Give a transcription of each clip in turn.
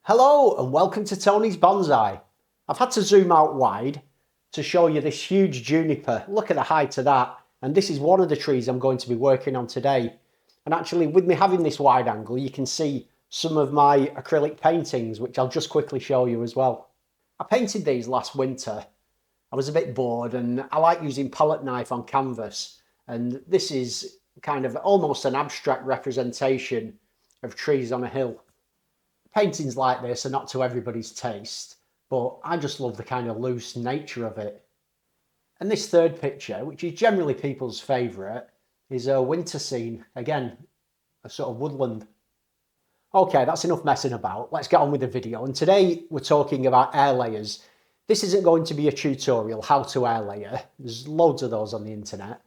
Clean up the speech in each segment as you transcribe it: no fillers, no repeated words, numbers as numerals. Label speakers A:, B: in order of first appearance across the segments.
A: Hello and welcome to Tony's Bonsai. I've had to zoom out wide to show you this huge juniper. Look at the height of that. And this is one of the trees I'm going to be working on today. And actually, with me having this wide angle, you can see some of my acrylic paintings, which I'll just quickly show you as well. I painted these last winter. I was a bit bored and I like using palette knife on canvas. And this is kind of almost an abstract representation of trees on a hill. Paintings like this are not to everybody's taste, but I just love the kind of loose nature of it. And this third picture, which is generally people's favourite, is a winter scene. Again, a sort of woodland. Okay, that's enough messing about. Let's get on with the video. And today we're talking about air layers. This isn't going to be a tutorial how to air layer. There's loads of those on the internet.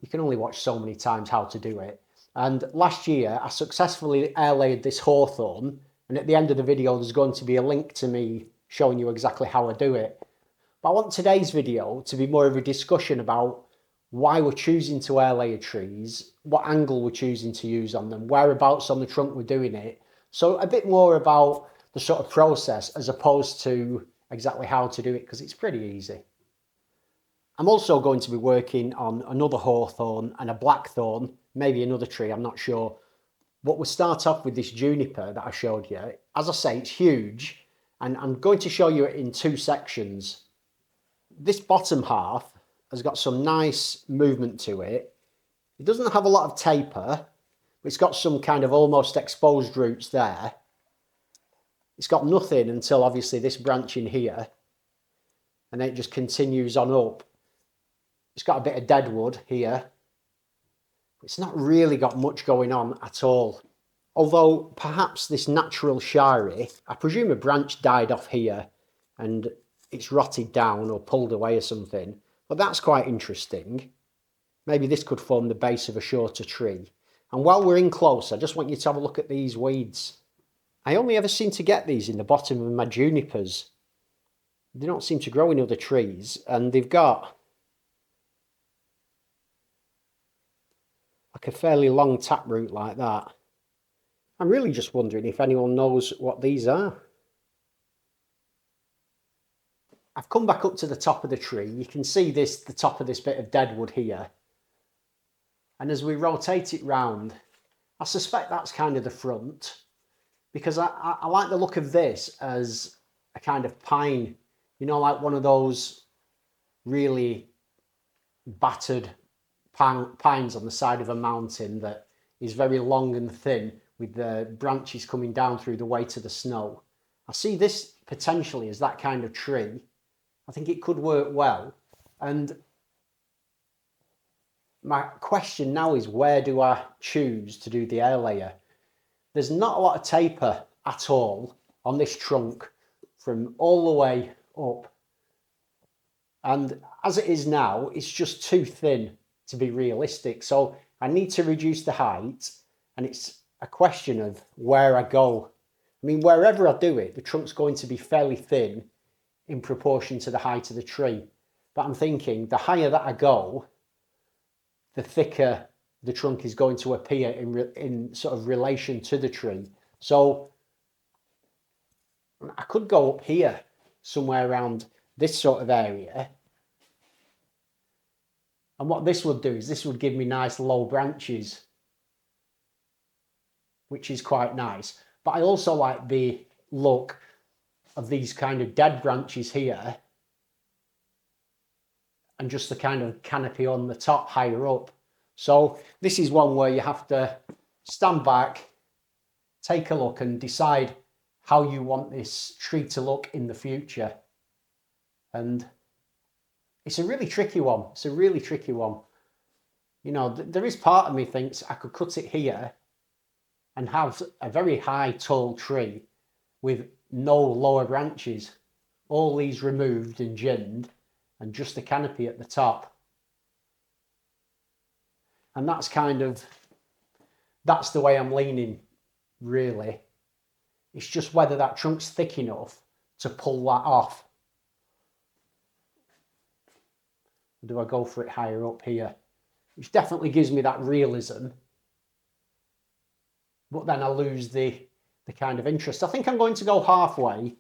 A: You can only watch so many times how to do it. And last year I successfully air layered this hawthorn. And at the end of the video, there's going to be a link to me showing you exactly how I do it. But I want today's video to be more of a discussion about why we're choosing to air layer trees, what angle we're choosing to use on them, whereabouts on the trunk we're doing it. So a bit more about the sort of process as opposed to exactly how to do it, because it's pretty easy. I'm also going to be working on another hawthorn and a blackthorn, maybe another tree, I'm not sure. But we'll start off with this juniper that I showed you. As I say, it's huge, and I'm going to show you it in two sections. This bottom half has got some nice movement to it. It doesn't have a lot of taper, but it's got some kind of almost exposed roots there. It's got nothing until obviously this branch in here, and then it just continues on up. It's got a bit of dead wood here. It's not really got much going on at all. Although perhaps this natural shari, I presume a branch died off here and it's rotted down or pulled away or something. But that's quite interesting. Maybe this could form the base of a shorter tree. And while we're in close, I just want you to have a look at these weeds. I only ever seem to get these in the bottom of my junipers. They don't seem to grow in other trees, and they've got like a fairly long taproot like that. I'm really just wondering if anyone knows what these are. I've come back up to the top of the tree. You can see the top of this bit of deadwood here. And as we rotate it round, I suspect that's kind of the front, because I like the look of this as a kind of pine, you know, like one of those really battered pines on the side of a mountain that is very long and thin with the branches coming down through the weight of the snow. I see this potentially as that kind of tree. I think it could work well. And my question now is, where do I choose to do the air layer? There's not a lot of taper at all on this trunk from all the way up. And as it is now, it's just too thin to be realistic. So I need to reduce the height, and it's a question of where I go. I mean, wherever I do it, the trunk's going to be fairly thin in proportion to the height of the tree. But I'm thinking the higher that I go, the thicker the trunk is going to appear in sort of relation to the tree. So I could go up here, somewhere around this sort of area. And what this would do is this would give me nice low branches, which is quite nice. But I also like the look of these kind of dead branches here, and just the kind of canopy on the top higher up. So this is one where you have to stand back, take a look and decide how you want this tree to look in the future. And it's a really tricky one. It's a really tricky one. You know, there is part of me thinks I could cut it here and have a very high tall tree with no lower branches, all these removed and ginned, and just the canopy at the top. And that's the way I'm leaning, really. It's just whether that trunk's thick enough to pull that off. Or do I go for it higher up here? Which definitely gives me that realism. But then I lose the the kind of interest. I think I'm going to go halfway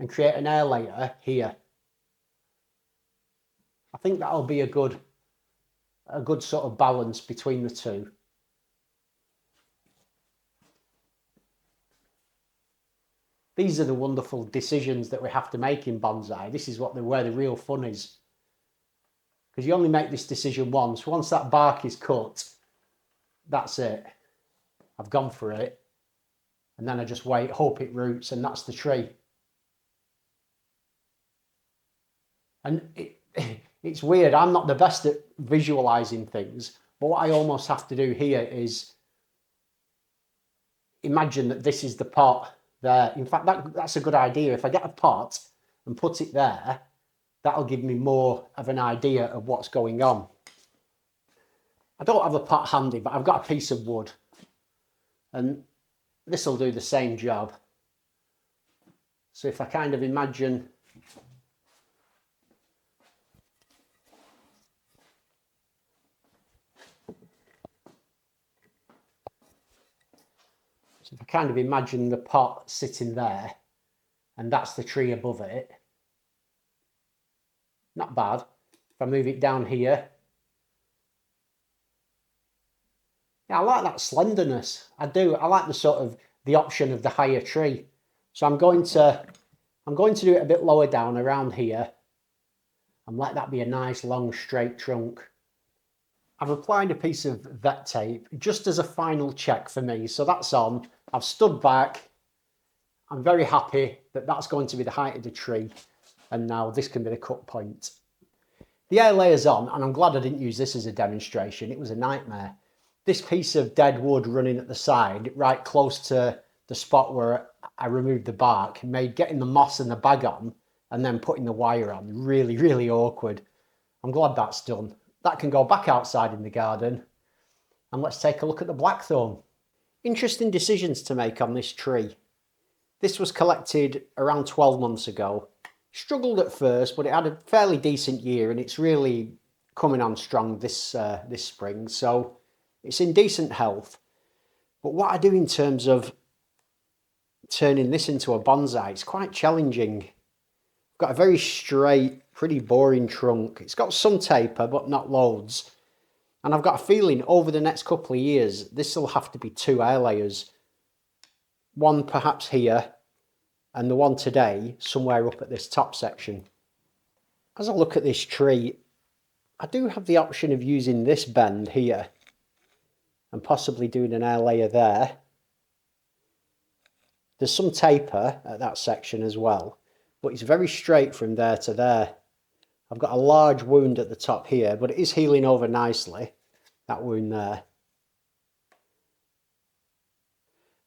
A: and create an air layer here. I think that'll be a good sort of balance between the two. These are the wonderful decisions that we have to make in bonsai. This is where the real fun is. Because you only make this decision once. Once that bark is cut, that's it. I've gone for it. And then I just wait, hope it roots, and that's the tree. And it's weird. I'm not the best at visualizing things, but what I almost have to do here is imagine that this is the pot there. In fact, that's a good idea. If I get a pot and put it there, that'll give me more of an idea of what's going on. I don't have a pot handy, but I've got a piece of wood, and this will do the same job. So if I kind of imagine the pot sitting there, and that's the tree above it. Not bad. If I move it down here. Yeah, I like that slenderness. I do. I like the option of the higher tree. So I'm going to do it a bit lower down around here and let that be a nice long straight trunk. I've applied a piece of vet tape just as a final check for me. So that's on. I've stood back. I'm very happy that that's going to be the height of the tree. And now this can be the cut point. The air layer's on, and I'm glad I didn't use this as a demonstration. It was a nightmare. This piece of dead wood running at the side, right close to the spot where I removed the bark, made getting the moss and the bag on and then putting the wire on really, really awkward. I'm glad that's done. That can go back outside in the garden. And let's take a look at the blackthorn. Interesting decisions to make on this tree. This was collected around 12 months ago. Struggled at first, but it had a fairly decent year, and it's really coming on strong this spring. So it's in decent health. But what I do in terms of turning this into a bonsai, it's quite challenging. I've got a very straight, pretty boring trunk. It's got some taper, but not loads. And I've got a feeling over the next couple of years, this will have to be 2 air layers. One perhaps here, and the one today somewhere up at this top section. As I look at this tree, I do have the option of using this bend here and possibly doing an air layer there. There's some taper at that section as well, but it's very straight from there to there. I've got a large wound at the top here, but it is healing over nicely, that wound there.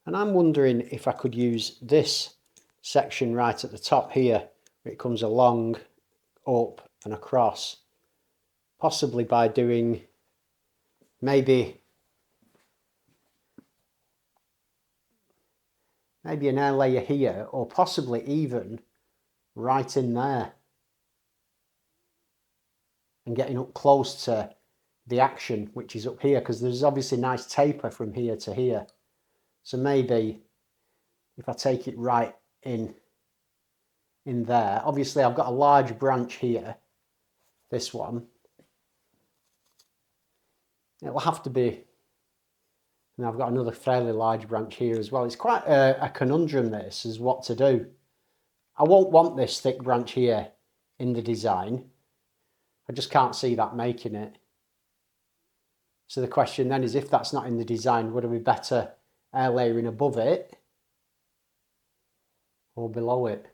A: And I'm wondering if I could use this section right at the top here, where it comes along, up and across, possibly by doing maybe an air layer here, or possibly even right in there, and getting up close to the action, which is up here, because there's obviously nice taper from here to here. So maybe if I take it right in there, obviously I've got a large branch here, this one. It'll have to be, and I've got another fairly large branch here as well. It's quite a conundrum, this, is what to do. I won't want this thick branch here in the design. I just can't see that making it. So the question then is, if that's not in the design, would it be better air layering above it or below it?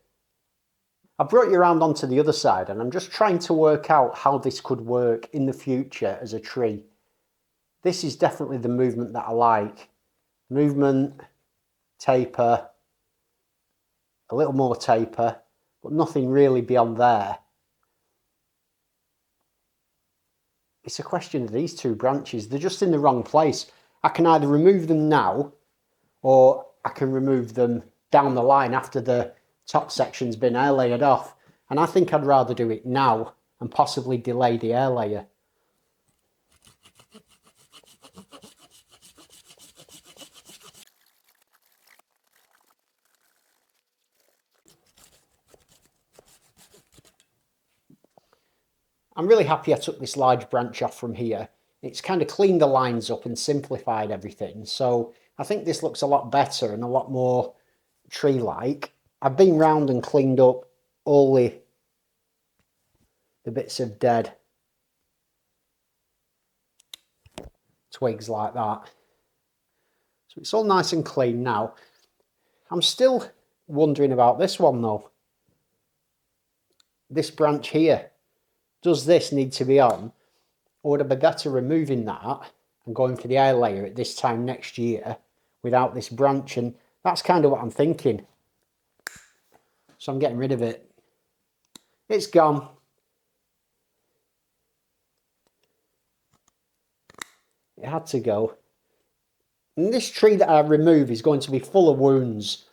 A: I brought you around onto the other side, and I'm just trying to work out how this could work in the future as a tree. This is definitely the movement that I like. Movement, taper, a little more taper, but nothing really beyond there. It's a question of these 2 branches. They're just in the wrong place. I can either remove them now, or I can remove them down the line after the top section's been air layered off. And I think I'd rather do it now and possibly delay the air layer. I'm really happy I took this large branch off from here. It's kind of cleaned the lines up and simplified everything. So I think this looks a lot better and a lot more tree-like. I've been round and cleaned up all the bits of dead twigs like that. So it's all nice and clean now. I'm still wondering about this one though. This branch here. Does this need to be on? Or would I be better removing that and going for the air layer at this time next year without this branch? And that's kind of what I'm thinking. So I'm getting rid of it. It's gone. It had to go. And this tree that I remove is going to be full of wounds.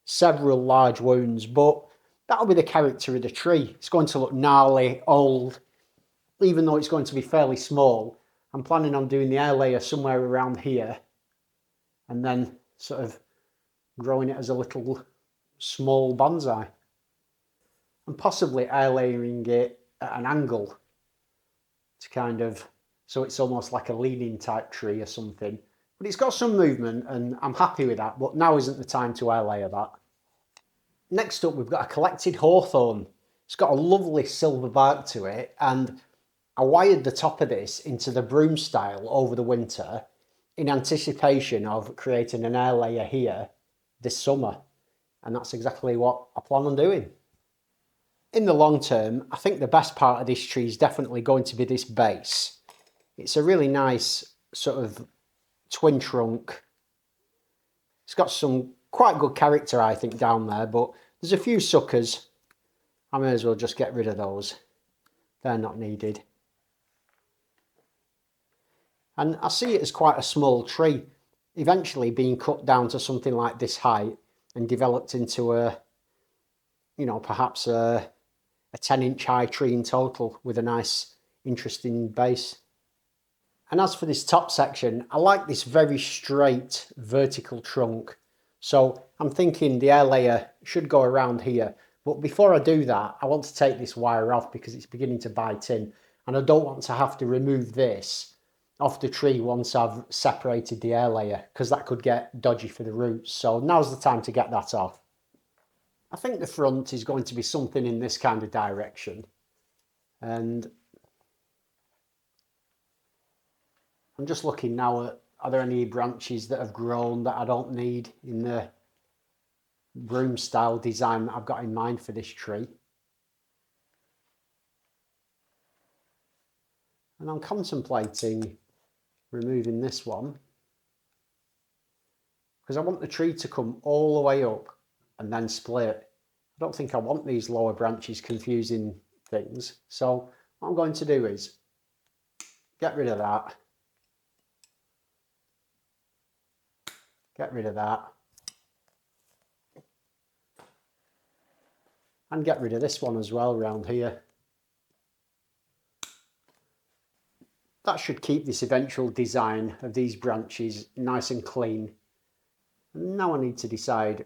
A: Several large wounds. But that'll be the character of the tree. It's going to look gnarly, old. Even though it's going to be fairly small, I'm planning on doing the air layer somewhere around here and then sort of growing it as a little small bonsai and possibly air layering it at an angle to kind of, so it's almost like a leaning type tree or something. But it's got some movement and I'm happy with that, but now isn't the time to air layer that. Next up, we've got a collected hawthorn. It's got a lovely silver bark to it, and I wired the top of this into the broom style over the winter in anticipation of creating an air layer here this summer. And that's exactly what I plan on doing. In the long term, I think the best part of this tree is definitely going to be this base. It's a really nice sort of twin trunk. It's got some quite good character, I think, down there, but there's a few suckers. I may as well just get rid of those. They're not needed. And I see it as quite a small tree, eventually being cut down to something like this height and developed into a, perhaps a 10-inch high tree in total with a nice, interesting base. And as for this top section, I like this very straight vertical trunk. So I'm thinking the air layer should go around here. But before I do that, I want to take this wire off because it's beginning to bite in. And I don't want to have to remove this off the tree once I've separated the air layer, because that could get dodgy for the roots. So now's the time to get that off. I think the front is going to be something in this kind of direction. And I'm just looking now at, are there any branches that have grown that I don't need in the broom style design that I've got in mind for this tree. And I'm contemplating removing this one because I want the tree to come all the way up and then split. I don't think I want these lower branches confusing things. So what I'm going to do is get rid of that. Get rid of that. And get rid of this one as well around here. That should keep this eventual design of these branches nice and clean. And now I need to decide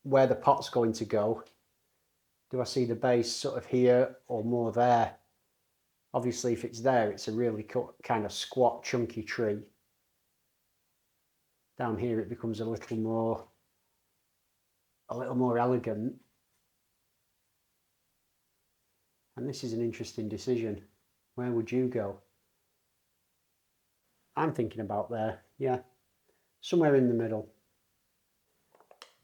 A: where the pot's going to go. Do I see the base sort of here or more there? Obviously, if it's there, it's a really kind of squat, chunky tree. Down here, it becomes a little more elegant. And this is an interesting decision. Where would you go? I'm thinking about there, yeah, somewhere in the middle.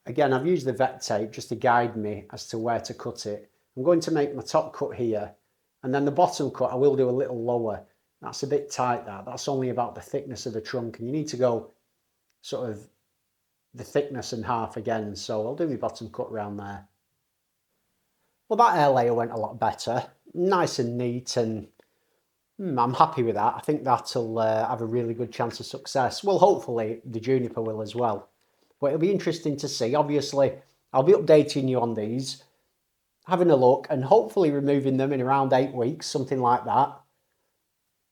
A: Again, I've used the vet tape just to guide me as to where to cut it. I'm going to make my top cut here, and then the bottom cut I will do a little lower. That's a bit tight, that's only about the thickness of the trunk, and you need to go sort of the thickness and half again, so I'll do my bottom cut around there. Well, that air layer went a lot better, nice and neat, and I'm happy with that. I think that'll have a really good chance of success. Well, hopefully the juniper will as well. But it'll be interesting to see. Obviously, I'll be updating you on these, having a look, and hopefully removing them in around 8 weeks, something like that.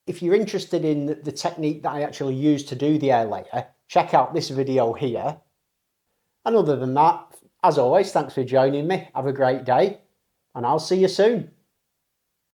A: If you're interested in the technique that I actually use to do the air layer, check out this video here. And other than that, as always, thanks for joining me. Have a great day. and I'll see you soon.